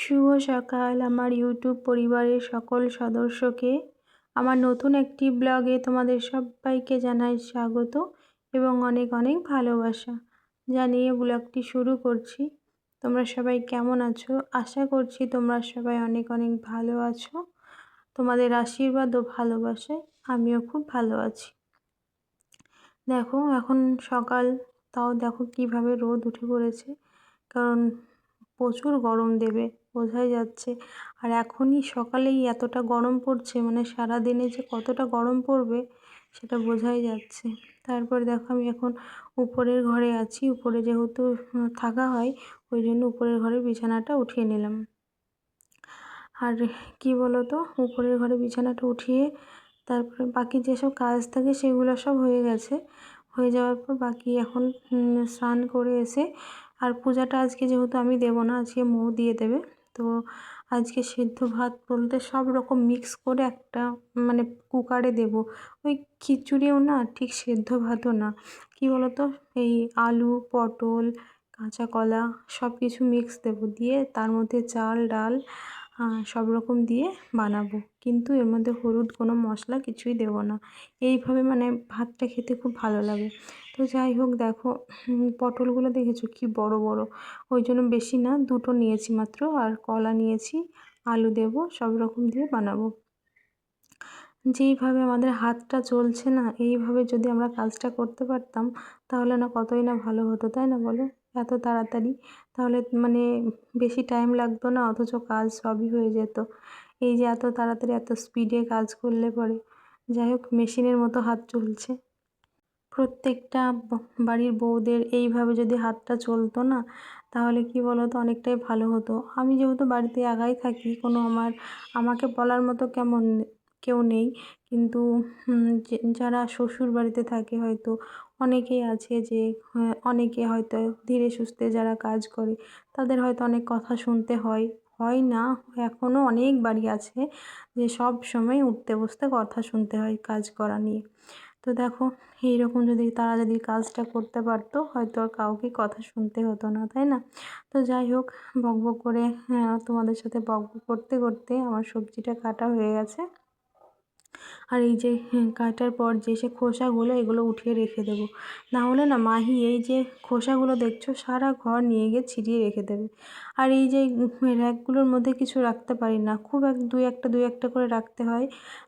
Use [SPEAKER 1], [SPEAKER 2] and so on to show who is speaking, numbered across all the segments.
[SPEAKER 1] শুভ সকাল আমার ইউটিউব পরিবারের সকল সদস্যকে আমার নতুন একটি ব্লগে তোমাদের সবাইকে জানাই স্বাগত এবং অনেক অনেক ভালোবাসা জানিয়ে ব্লগটি শুরু করছি। তোমরা সবাই কেমন আছো? আশা করছি তোমরা সবাই অনেক অনেক ভালো আছো। তোমাদের আশীর্বাদ ও ভালোবাসায় আমিও খুব ভালো আছি। দেখো এখন সকাল, তাও দেখো কিভাবে রোদ উঠে পড়েছে, কারণ প্রচুর গরম দেবে বোঝাই যাচ্ছে। আর এখনই সকালেই এতটা গরম পড়ছে, মানে সারাদিনে যে কতটা গরম পড়বে সেটা বোঝাই যাচ্ছে। তারপর দেখো আমি এখন উপরের ঘরে আছি, উপরে যেহেতু থাকা হয় ওই জন্য উপরের ঘরে বিছানাটা উঠিয়ে নিলাম। আর কি বলো তো, উপরের ঘরে বিছানাটা উঠিয়ে তারপরে বাকি যেসব কাজ থাকে সেগুলো সব হয়ে গেছে। হয়ে যাওয়ার পর বাকি এখন স্নান করে এসে, আর পূজাটা আজকে যেহেতু আমি দেবো না, আজকে মৌ দিয়ে দেবে, তো আজকে সেদ্ধ ভাত বলতে সব রকম মিক্স করে একটা মানে কুকারে দেব। ওই খিচুড়িও না, ঠিক সেদ্ধ ভাতও না, কি বলো তো, এই আলু পটল কাঁচা কলা সব কিছু মিক্স দেবো, দিয়ে তার মধ্যে চাল ডাল সব রকম দিয়ে বানাবো, কিন্তু এর মধ্যে হলুদ কোনো মশলা কিছুই দেবো না। এইভাবে মানে ভাতটা খেতে খুব ভালো লাগে। তো যাই হোক, দেখো পটলগুলো দেখেছো কি বড় বড়, ওই জন্য বেশি না, দুটো নিয়েছি মাত্র, আর কলা নিয়েছি, আলু দেবো, সব রকম দিয়ে বানাবো। যেইভাবে আমাদের হাতটা চলছে না, এইভাবে যদি আমরা কাজটা করতে পারতাম তাহলে না কতই না ভালো হতো, তাই না বলো? এত তাড়াতাড়ি, তাহলে মানে বেশি টাইম লাগতো না, অথচ কাজ সবই হয়ে যেত। এই যে এত তাড়াতাড়ি এত স্পিডে কাজ করলে পরে, যাই হোক মেশিনের মতো হাত চলছে। প্রত্যেকটা বাড়ির বউদের এইভাবে যদি হাতটা চলতো না, তাহলে কি বলো তো, অনেকটাই ভালো হতো। আমি যেহেতু বাড়িতে একাই থাকি, কোনো আমাকে বলার মতো কেউ নেই, কিন্তু যারা শ্বশুর বাড়িতে থাকে হয়তো অনেকেই আছে যে অনেকে হয়তো ধীরে সুস্থে যারা কাজ করে তাদের হয়তো অনেক কথা শুনতে হয়, হয় না, এখনও অনেক বাড়ি আছে যে সব সময় উঠতে বসতে কথা শুনতে হয় কাজ করা নিয়ে। তো দেখো এইরকম যদি তারা যদি কাজটা করতে পারতো, হয়তো আর কাউকে কথা শুনতে হতো না, তাই না? তো যাই হোক, বকবক করে তোমাদের সাথে বকবক করতে করতে আমার সবজিটা কাটা হয়ে গেছে। আর এই যে কাটার পর যে সে খোসাগুলো এগুলো উঠিয়ে রেখে দেবো, না হলে না মাহি এই যে খোসাগুলো দেখছো সারা ঘর নিয়ে গিয়ে ছিটিয়ে রেখে দেবে। আর এই যে র্যাকগুলোর মধ্যে কিছু রাখতে পারি না, খুব দুই একটা করে রাখতে হয়,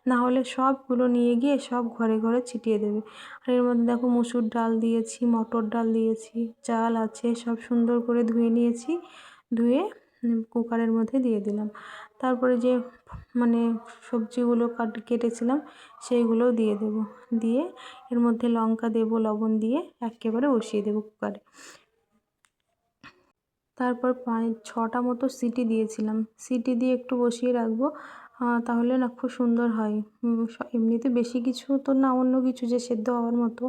[SPEAKER 1] না হলে সবগুলো নিয়ে গিয়ে সব ঘরে ঘরে ছিটিয়ে দেবে। আর এর মধ্যে দেখো মুসুর ডাল দিয়েছি, মটর ডাল দিয়েছি, চাল আছে, সব সুন্দর করে ধুয়ে নিয়েছি, ধুয়ে কুকারের মধ্যে দিয়ে দিলাম। তারপরে যে মানে সবজিগুলো কেটেছিলাম সেইগুলোও দিয়ে দেবো, দিয়ে এর মধ্যে লঙ্কা দেবো, লবণ দিয়ে একেবারে বসিয়ে দেবো কুকারে। তারপর 5-6টা মতো সিটি দিয়েছিলাম, সিটি দিয়ে একটু বসিয়ে রাখবো, তাহলে না খুব সুন্দর হয়। এমনিতে বেশি কিছু তো না, অন্য কিছু যে সেদ্ধ হওয়ার মতো।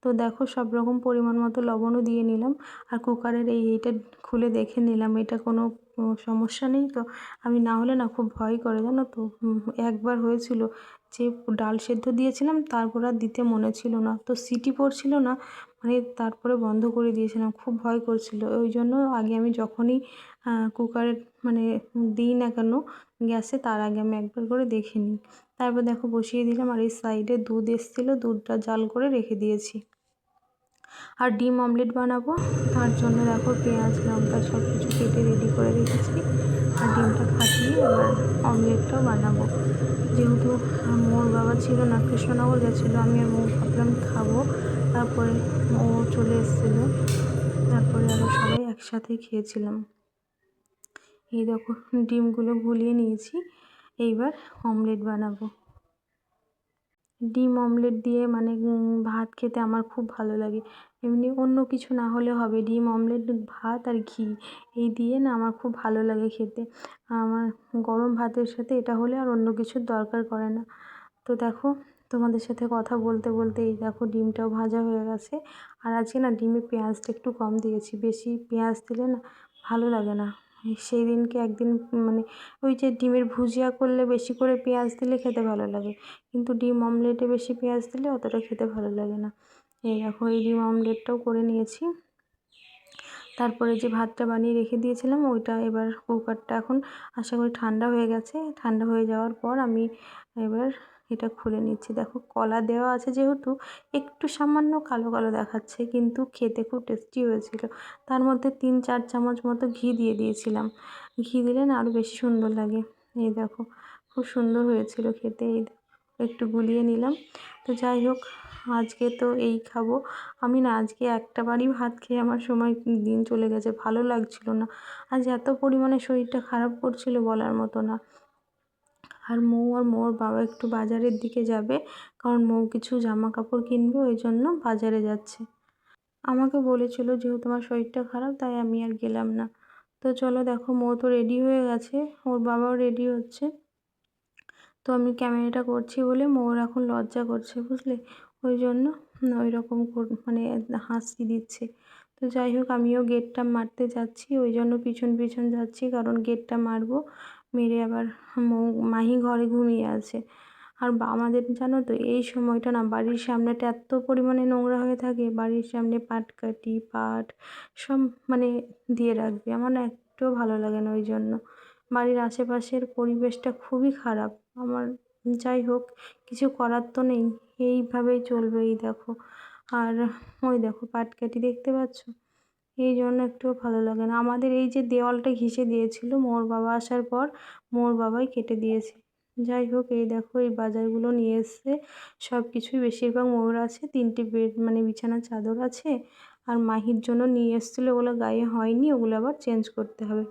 [SPEAKER 1] তো দেখো সব রকম পরিমাণ মতো লবণও দিয়ে নিলাম, আর কুকারের এইটা খুলে দেখে নিলাম এটা কোনো সমস্যা নেই তো। আমি না হলে না খুব ভয় করে, জানো তো, একবার হয়েছিল যে ডাল সেদ্ধ দিয়েছিলাম, তারপর আর দিতে মনে ছিল না, তো সিটি পড়ছিল না, মানে তারপরে বন্ধ করে দিয়েছিলাম, খুব ভয় করছিল। ওই জন্য আগে আমি যখনই কুকারে মানে দিই না কেন গ্যাসে, তার আগে আমি একবার করে দেখে নিই। তারপর দেখো বসিয়ে দিলাম, আর এই সাইডে দুধ এসেছিলো, দুধটা জাল করে রেখে দিয়েছি। আর ডিম অমলেট বানাবো, তার জন্য দেখো পেঁয়াজ লঙ্কা সব কিছু কেটে রেডি করে রেখেছি, আর ডিমটা ফাটিয়ে এবার অমলেটটাও বানাবো। যেহেতু মোর বাবা ছিল না, কৃষ্ণনগর গেছিলো, আমি আর ভাবলাম খাবো, তারপরে ও চলে এসেছিলো, তারপরে আবার সবাই একসাথে খেয়েছিলাম। এই দেখো ডিমগুলো গুলিয়ে নিয়েছি, এইবার অমলেট বানাবো। ডিম অমলেট দিয়ে মানে ভাত খেতে আমার খুব ভালো লাগে, এমনি অন্য কিছু না হলে হবে, ডিম অমলেট ভাত আর ঘি এই দিয়ে না আমার খুব ভালো লাগে খেতে। আমার গরম ভাতের সাথে এটা হলে আর অন্য কিছুর দরকার করে না। তো দেখো তোমাদের সাথে কথা বলতে বলতে এই দেখো ডিমটাও ভাজা হয়ে গেছে। আর আজকে না ডিমে পেঁয়াজটা একটু কম দিয়েছি, বেশি পেঁয়াজ দিলে না ভালো লাগে না। সেই দিনকে একদিন মানে ওই যে ডিমের ভুজিয়া করলে বেশি করে পেঁয়াজ দিলে খেতে ভালো লাগে, কিন্তু ডিম অমলেটে বেশি পেঁয়াজ দিলে অতটা খেতে ভালো লাগে না। এই দেখো এই ডিম অমলেটটাও করে নিয়েছি। তারপরে যে ভাতটা বানিয়ে রেখে দিয়েছিলাম ওইটা এবার কুকারটা এখন আশা করি ঠান্ডা হয়ে গেছে। ঠান্ডা হয়ে যাওয়ার পর আমি এবার এটা খুলে নিচ্ছি। দেখো কলা দেওয়া আছে যেহেতু একটু সামান্য কালো কালো দেখাচ্ছে, কিন্তু খেতে খুব টেস্টি হয়েছিল। তার মধ্যে 3-4 চামচ মতো ঘি দিয়ে দিয়েছিলাম। ঘি দিলে না আরও বেশি সুন্দর লাগে। এই দেখো খুব সুন্দর হয়েছিল খেতে। এই একটু গুলিয়ে নিলাম। তো যাই হোক, আজকে তো এই খাবো। আমি না আজকে একটা বারই ভাত খেয়ে আমার সময় দিন চলে গেছে, ভালো লাগছিল না। আজ এত পরিমাণে শরীরটা খারাপ করছিল বলার মতো না। আর মোর বাবা একটু বাজারের দিকে যাবে, কারণ মৌ কিছু জামা কাপড় কিনবে, ওই জন্য বাজারে যাচ্ছে। আমাকে বলেছিল যেহেতু আমার শরীরটা খারাপ তাই আমি আর গেলাম না। তো চলো দেখো, মৌ তো রেডি হয়ে গেছে, ওর বাবাও রেডি হচ্ছে। তো আমি ক্যামেরাটা করছি বলে মৌর এখন লজ্জা করছে, বুঝলে, ওই জন্য ওই রকম মানে হাসি দিচ্ছে। তো যাই হোক, আমিও গেটটা মারতে যাচ্ছি, ওই জন্য পিছন পিছন যাচ্ছি, কারণ গেটটা মারবো, মেরে আবার মাহি ঘরে ঘুমিয়ে আছে। আর আমাদের জানো তো এই সময়টা না বাড়ির সামনেটা এত পরিমাণে নোংরা হয়ে থাকে, বাড়ির সামনে পাটকাঠি পাট সব মানে দিয়ে রাখবে, আমার না একটুও ভালো লাগে না। ওই জন্য বাড়ির আশেপাশের পরিবেশটা খুবই খারাপ আমার। যাই হোক, কিছু করার তো নেই, এইভাবেই চলবে। এই দেখো, আর ওই দেখো পাটকাঠি দেখতে পাচ্ছ, এই জন্য একটুও ভালো লাগে না। আমাদের এই যে দেওয়ালটা ঘিসে দিয়েছিল মোর বাবা আসার পর, মোর বাবাই কেটে দিয়েছে। যাই হোক, এই দেখো এই বাজারগুলো নিয়ে এসছে, সব কিছুই বেশিরভাগ মোর আছে। 3টে বেড মানে বিছানার চাদর আছে, আর মাহির জন্য নিয়ে এসেছিলো, ওগুলো গায়ে হয়নি, ওগুলো আবার চেঞ্জ করতে হবে।